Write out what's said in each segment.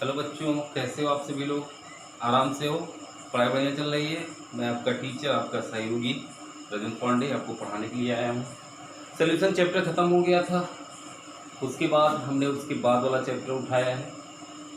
Hello बच्चों, कैसे हो आप सभी लोग? आराम से हो? पढ़ाई बढ़िया चल रही है? मैं आपका टीचर, आपका सहयोगी रजन पांडे आपको पढ़ाने के लिए आया हूँ। सोल्यूशन चैप्टर ख़त्म हो गया था। उसके बाद हमने उसके बाद वाला चैप्टर उठाया है,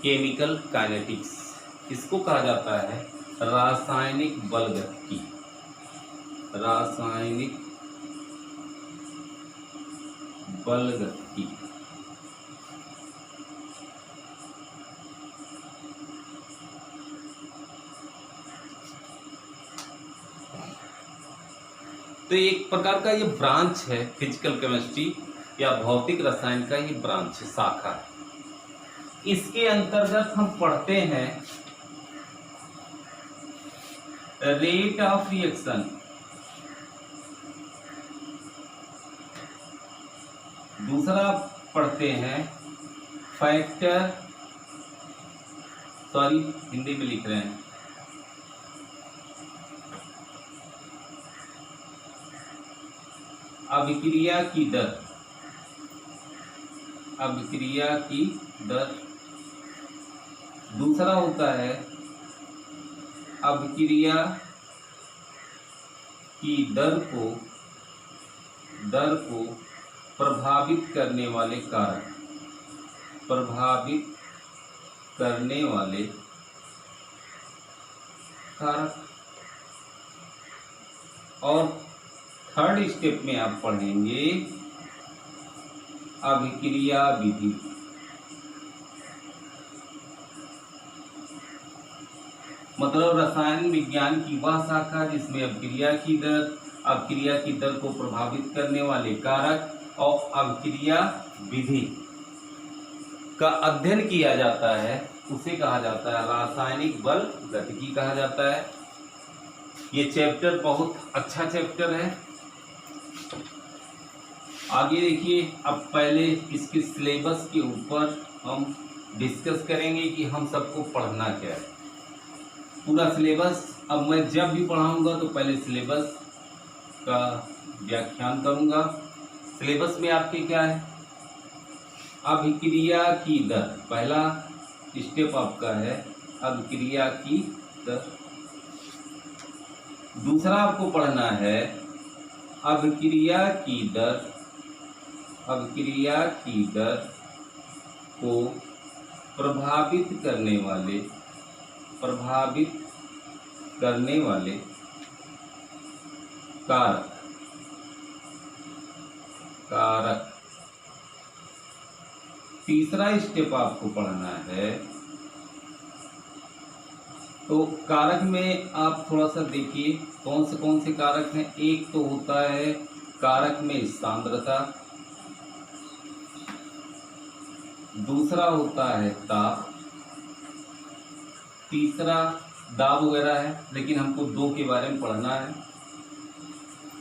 केमिकल काइनेटिक्स। इसको कहा जाता है रासायनिक बलगतिकी। रासायनिक बलगतिकी। तो एक प्रकार का ये ब्रांच है, फिजिकल केमिस्ट्री या भौतिक रसायन का ये ब्रांच है, शाखा है। इसके अंतर्गत हम पढ़ते हैं रेट ऑफ रिएक्शन, दूसरा पढ़ते हैं फैक्टर, सॉरी हिंदी में लिख रहे हैं, अभिक्रिया की दर। अभिक्रिया की दर। दूसरा होता है अभिक्रिया की दर को प्रभावित करने वाले कारक। प्रभावित करने वाले कारक। और थर्ड स्टेप में आप पढ़ेंगे अभिक्रिया विधि। मतलब रसायन विज्ञान की वह शाखा जिसमें अभिक्रिया की दर को प्रभावित करने वाले कारक और अभिक्रिया विधि का अध्ययन किया जाता है, उसे कहा जाता है रासायनिक बल गतिकी कहा जाता है। ये चैप्टर बहुत अच्छा चैप्टर है। आगे देखिए, अब पहले इसके सिलेबस के ऊपर हम डिस्कस करेंगे कि हम सबको पढ़ना क्या है। पूरा सिलेबस अब मैं जब भी पढ़ाऊंगा तो पहले सिलेबस का व्याख्यान करूंगा। सिलेबस में आपके क्या है? अभिक्रिया की दर, पहला स्टेप आपका है अभिक्रिया की दर। दूसरा आपको पढ़ना है अभिक्रिया की दर। अभिक्रिया की दर को प्रभावित करने वाले कारक। तीसरा स्टेप आपको पढ़ना है, तो कारक में आप थोड़ा सा देखिए कौन से कारक हैं। एक तो होता है कारक में सांद्रता, दूसरा होता है ताप, तीसरा दाब वगैरह है, लेकिन हमको दो के बारे में पढ़ना है।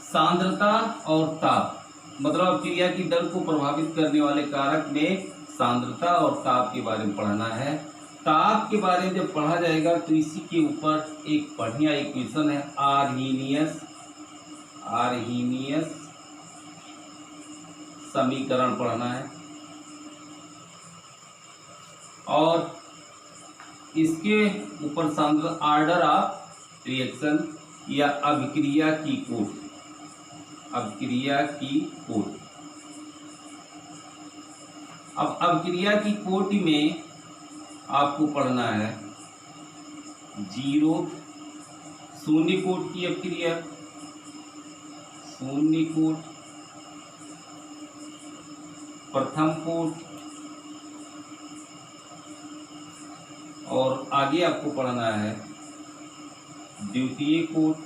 सांद्रता और ताप, मतलब अभिक्रिया की दर को प्रभावित करने वाले कारक में सांद्रता और ताप के बारे में पढ़ना है। ताप के बारे में जब पढ़ा जाएगा तो इसी के ऊपर एक बढ़िया इक्वेशन है आर्हीनियस समीकरण पढ़ना है। और इसके ऊपर सांद्रता, ऑर्डर ऑफ रिएक्शन या अभिक्रिया की कोटि। अब अभिक्रिया की कोटि में आपको पढ़ना है शून्य कोटि की अभिक्रिया, शून्य कोटि, प्रथम कोटि, और आगे आपको पढ़ना है द्वितीय कोटि,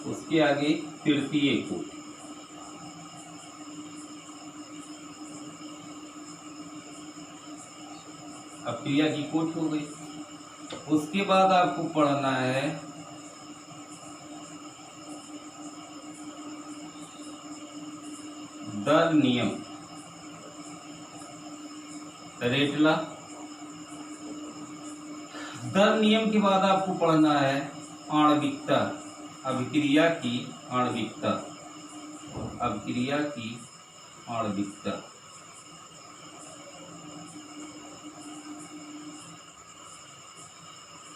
उसके आगे तृतीय कोटि। अभिक्रिया की कोटि हो गई। उसके बाद आपको पढ़ना है दर नियम, रेटला। दर नियम के बाद आपको पढ़ना है आणविकता, अभिक्रिया की आणविकता।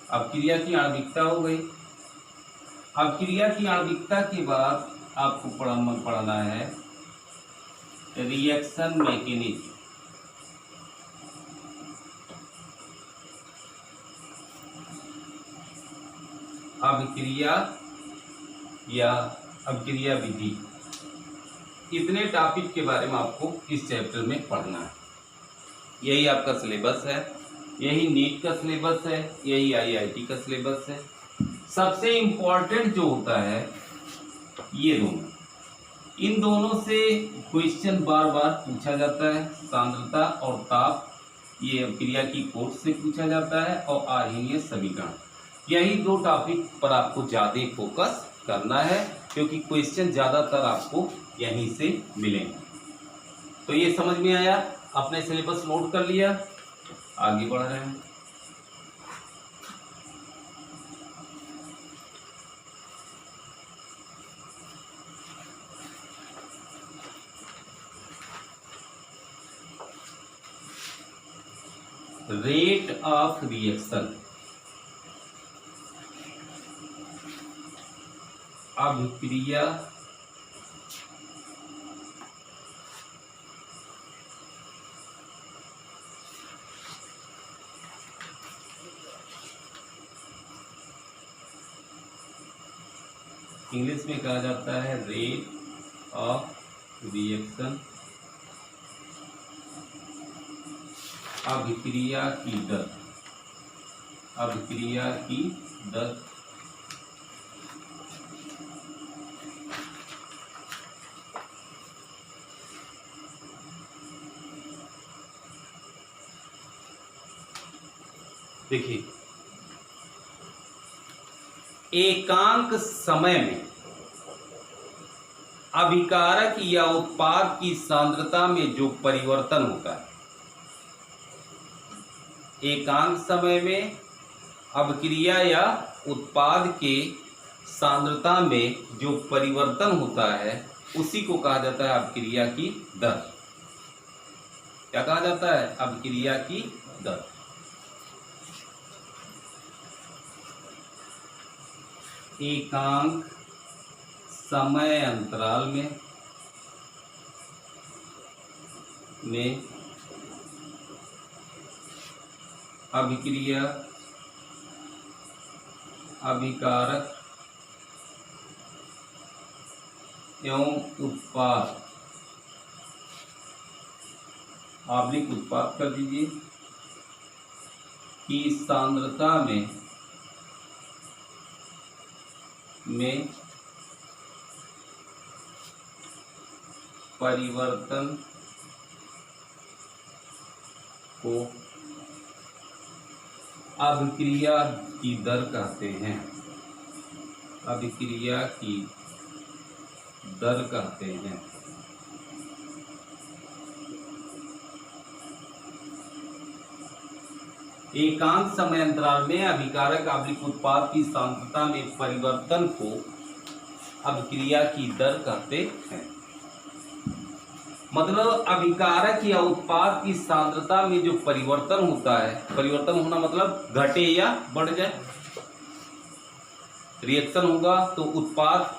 अब क्रिया की आणविकता हो गई। अब क्रिया की आणविकता के बाद आपको पढ़ना है रिएक्शन मैकेनिज्म। अभिक्रिया या अभिक्रिया विधि, इतने टॉपिक के बारे में आपको इस चैप्टर में पढ़ना है। यही आपका सिलेबस है, यही नीट का सिलेबस है, यही आईआईटी का सिलेबस है। सबसे इम्पोर्टेंट जो होता है ये दोनों, इन दोनों से क्वेश्चन बार बार पूछा जाता है। सांद्रता और ताप, ये अभिक्रिया की कोट से पूछा जाता है, और आर्हेनियस समीकरण, यही दो टॉपिक पर आपको ज़्यादा फोकस करना है, क्योंकि क्वेश्चन ज़्यादातर आपको यहीं से मिलेंगे। तो ये समझ में आया, अपने सिलेबस नोट कर लिया, आगे बढ़ रहे हैं। रेट ऑफ रिएक्शन, अभिक्रिया इंग्लिश में कहा जाता है रेट ऑफ रिएक्शन, अभिक्रिया की दर, अभिक्रिया की दर। देखिए, एकांक समय में अभिकारक या उत्पाद की सांद्रता में जो परिवर्तन होता है, एकांक समय में अभिक्रिया या उत्पाद के सांद्रता में जो परिवर्तन होता है, उसी को कहा जाता है अभिक्रिया की दर। क्या कहा जाता है? अभिक्रिया की दर। एकांक समय अंतराल में अभिक्रिया, अभिकारक एवं उत्पाद, आवलिक उत्पाद कर दीजिए, की सांद्रता में परिवर्तन को अभिक्रिया की दर कहते हैं, अभिक्रिया की दर कहते हैं। एकांक समय अंतराल में अभिकारक आवलिक उत्पाद की सांद्रता में परिवर्तन को अभिक्रिया की दर कहते हैं। मतलब अभिकारक या उत्पाद की सांद्रता में जो परिवर्तन होता है, परिवर्तन होना मतलब घटे या बढ़ जाए। रिएक्शन होगा तो उत्पाद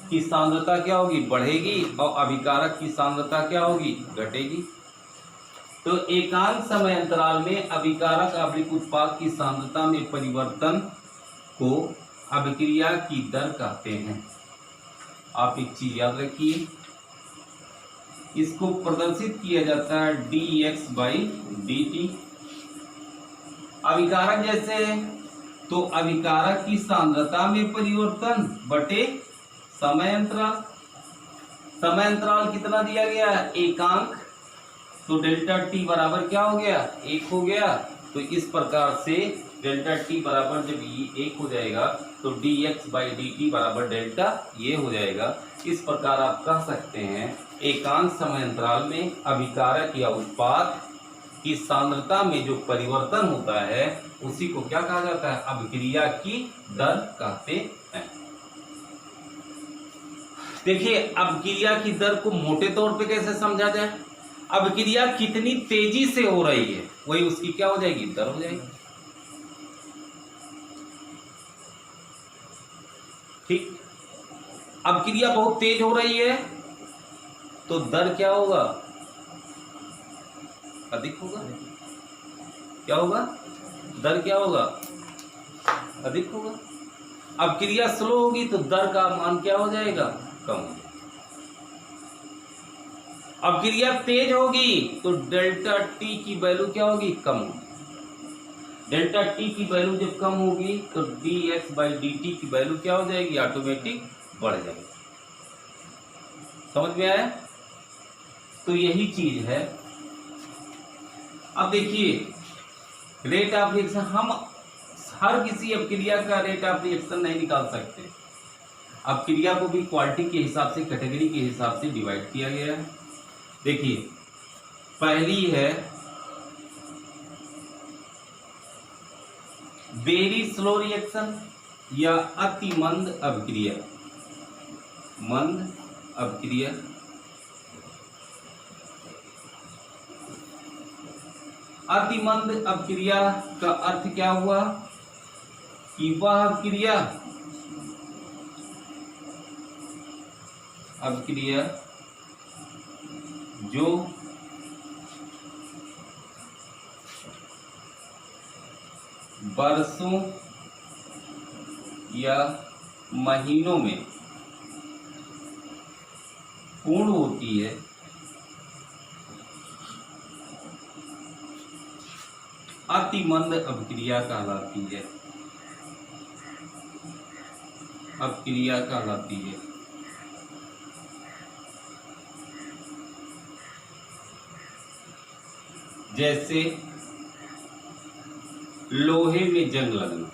की सांद्रता क्या होगी? बढ़ेगी, और अभिकारक की सांद्रता क्या होगी? घटेगी। तो एकांक समय अंतराल में अभिकारक आवलिक उत्पाद की सांद्रता में परिवर्तन को अभिक्रिया की दर कहते हैं। आप एक चीज याद रखिए, इसको प्रदर्शित किया जाता है dx/dt। अभिकारक जैसे है तो अभिकारक की सांद्रता में परिवर्तन बटे समय अंतराल। समय अंतराल कितना दिया गया है? एकांक। तो डेल्टा टी बराबर क्या हो गया? 1 हो गया। तो इस प्रकार से डेल्टा टी बराबर जब ये 1 हो जाएगा तो dx/dt बराबर डेल्टा ये हो जाएगा। इस प्रकार आप कह सकते हैं एकांक समय अंतराल में अभिकारक या उत्पाद की सांद्रता में जो परिवर्तन होता है उसी को क्या कहा जाता है? अभिक्रिया की दर कहते हैं। देखिए, अभिक्रिया की दर को मोटे तौर पे कैसे समझा जाए? अभिक्रिया कितनी तेजी से हो रही है वही उसकी क्या हो जाएगी? दर हो जाएगी। ठीक। अब क्रिया बहुत तेज हो रही है तो दर क्या होगा, अधिक होगा। क्या होगा, दर क्या होगा, अधिक होगा। अब क्रिया स्लो होगी तो दर का मान क्या हो जाएगा, कम हो जाएगा। अब क्रिया तेज होगी तो डेल्टा टी की वैल्यू क्या होगी, कम होगी। डेल्टा टी की वैल्यू जब कम होगी तो D x by D T की वैल्यू क्या हो जाएगी, ऑटोमेटिक बढ़ जाएगी। समझ में आया। तो यही चीज है। अब देखिए रेट ऑफ रिएक्शन, हम हर किसी अपक्रिया का रेट ऑफ रिएक्शन नहीं निकाल सकते। अपक्रिया को भी क्वालिटी के हिसाब से, कैटेगरी के हिसाब से डिवाइड किया गया है। देखिए पहली है वेरी स्लो रिएक्शन या अति मंद अपक्रिया। मंद अपक्रिया, अति मंद अपक्रिया का अर्थ क्या हुआ कि वह अपक्रिया जो वर्षों या महीनों में पूर्ण होती है, अति मंद अपक्रिया कहलाती है। अपक्रिया कहलाती है। जैसे लोहे में जंग लगना,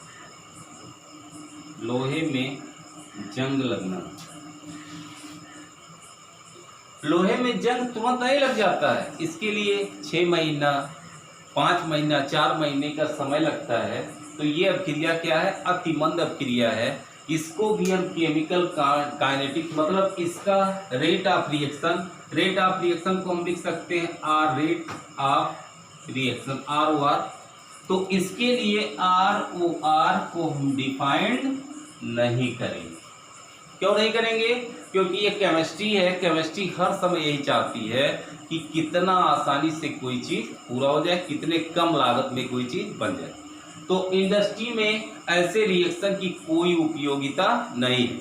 लोहे में जंग लगना। लोहे में जंग तुरंत नहीं लग जाता है, इसके लिए 6 महीना, 5 महीना, 4 महीने का समय लगता है। तो ये अपक्रिया क्या है, अति मंद अपक्रिया है। इसको भी हम केमिकल काइनेटिक्स, मतलब इसका रेट ऑफ रिएक्शन को हम लिख सकते हैं R, rate of reaction, R O R. तो इसके लिए आर ओ आर को हम डिफाइंड नहीं करेंगे। क्यों नहीं करेंगे, क्योंकि ये केमिस्ट्री है। केमिस्ट्री हर समय यही चाहती है कि कितना आसानी से कोई चीज पूरा हो जाए, कितने कम लागत में कोई चीज बन जाए। तो इंडस्ट्री में ऐसे रिएक्शन की कोई उपयोगिता नहीं है।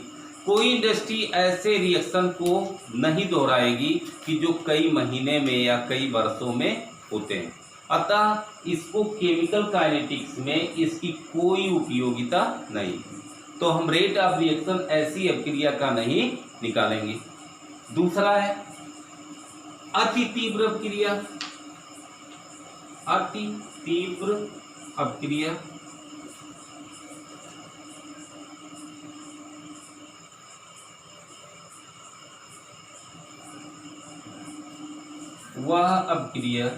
कोई इंडस्ट्री ऐसे रिएक्शन को नहीं दोहराएगी कि जो कई महीने में या कई वर्षों में होते हैं। अतः इसको केमिकल काइनेटिक्स में इसकी कोई उपयोगिता नहीं। तो हम रेट ऑफ रिएक्शन ऐसी अपक्रिया का नहीं निकालेंगे। दूसरा है अति तीव्र अपक्रिया। अति तीव्र अपक्रिया वह अपक्रिया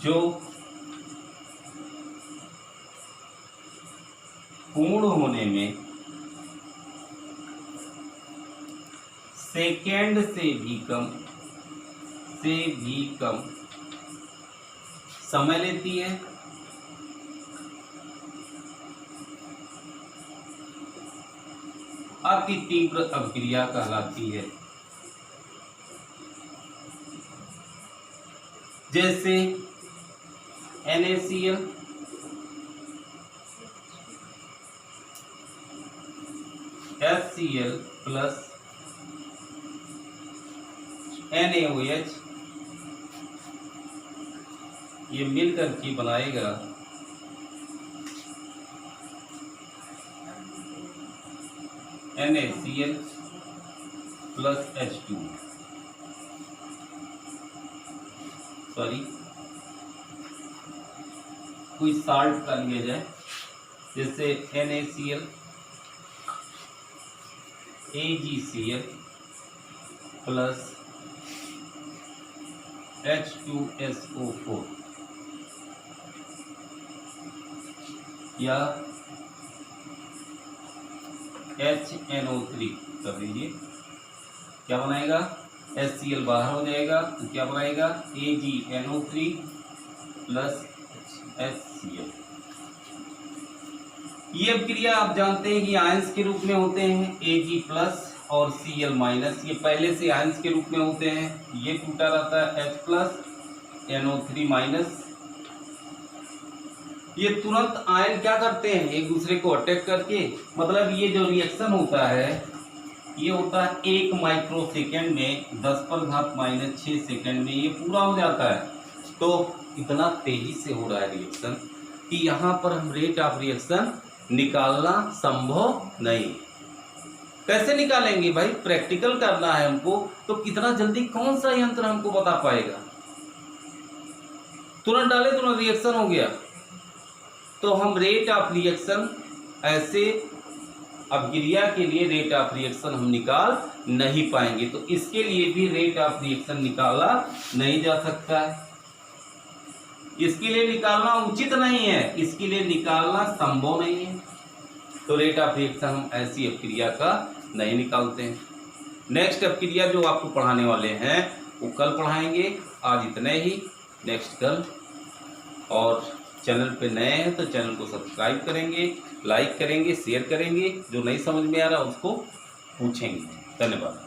जो पूर्ण होने में सेकेंड से भी कम समय लेती है। अति तीव्र अपक्रिया कहलाती है। जैसे NaCl, HCl प्लस NaOH, ये मिलकर के बनाएगा NaCl प्लस H2। सॉरी, कोई साल्ट का लिया जाए, जैसे NaCl, AgCl प्लस H2SO4 या HNO3 कर लीजिए। क्या बनाएगा, HCl बाहर हो जाएगा तो क्या बनाएगा, AgNO3 प्लस HCl। ये अभिक्रिया आप जानते हैं कि आयंस के रूप में होते हैं, Ag+ और Cl-। ये पहले से आयंस के रूप में होते हैं। ये टूटा रहता है H+ NO3-। ये तुरंत आयन क्या करते हैं, एक दूसरे को अटैक करके, मतलब ये जो रिएक्शन होता है ये होता है 1 माइक्रोसेकंड में 10⁻⁻6 सेकंड में ये पूरा हो जाता है। तो इतना तेजी से हो रहा है रिएक्शन कि यहाँ पर हम रेट ऑफ रिएक्शन निकालना संभव नहीं। कैसे निकालेंगे भाई, प्रैक्टिकल करना है हमको, तो कितना जल्दी कौन सा यंत्र हमको बता पाएगा। तुरंत डाले तुरंत रिएक्शन हो गया। तो हम रेट ऑफ रिएक्शन ऐसे अभिक्रिया के लिए रेट ऑफ रिएक्शन हम निकाल नहीं पाएंगे। तो इसके लिए भी रेट ऑफ रिएक्शन निकाला नहीं जा सकता है, इसके लिए निकालना उचित नहीं है, इसके लिए निकालना संभव नहीं है। तो रेट ऑफ रिएक्शन हम ऐसी अभिक्रिया का नहीं निकालते हैं। नेक्स्ट अभिक्रिया जो आपको पढ़ाने वाले हैं वो कल पढ़ाएंगे। आज इतने ही, नेक्स्ट कल। और चैनल पे नए हैं तो चैनल को सब्सक्राइब करेंगे, लाइक करेंगे, शेयर करेंगे। जो नहीं समझ में आ रहा उसको पूछेंगे। धन्यवाद।